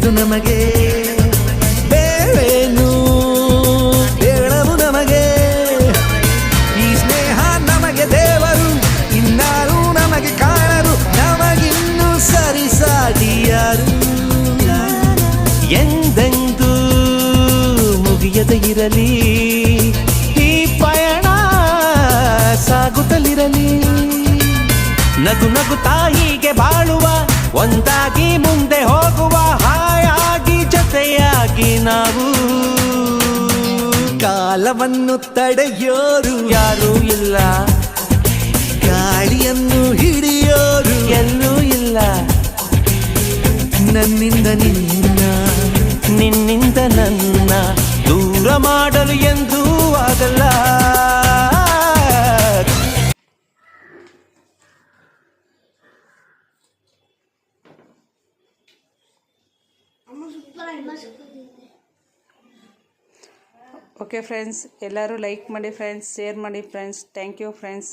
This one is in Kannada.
ಬೇಡದು ನಮಗೆ ಬೇರೇನು ಬೇಡವು ನಮಗೆ ಈ ಸ್ನೇಹ ನಮಗೆ ದೇವರು ಇನ್ನಾರು ನಮಗೆ ಕಾಣರು ನಮಗಿನ್ನು ಸರಿಸಾಟಿಯಾರು ಎಂದೆಂದೂ ಮುಗಿಯದೆ ಇರಲಿ ಈ ಪಯಣ ಸಾಗುತ್ತಲಿರಲಿ ನಗು ನಗುತ್ತಾ ಹೀಗೆ ಬಾಳುವ ಒಂದಾಗಿ ಮುಂದೆ ಹೋಗುವ ಹಾಯಾಗಿ ಜೊತೆಯಾಗಿ ನಾವು ಕಾಲವನ್ನು ತಡೆಯೋರು ಯಾರೂ ಇಲ್ಲ ಗಾಳಿಯನ್ನು ಹಿಡಿಯೋರು ಎಲ್ಲೂ ಇಲ್ಲ ನನ್ನಿಂದ ನಿನ್ನ ನಿನ್ನಿಂದ ನನ್ನ ದೂರ ಮಾಡಲು ಎಂದೂ ಆಗಲ್ಲ ಓಕೆ ಫ್ರೆಂಡ್ಸ್, ಎಲ್ಲರೂ ಲೈಕ್ ಮಾಡಿ ಫ್ರೆಂಡ್ಸ್, ಶೇರ್ ಮಾಡಿ ಫ್ರೆಂಡ್ಸ್. Thank you friends.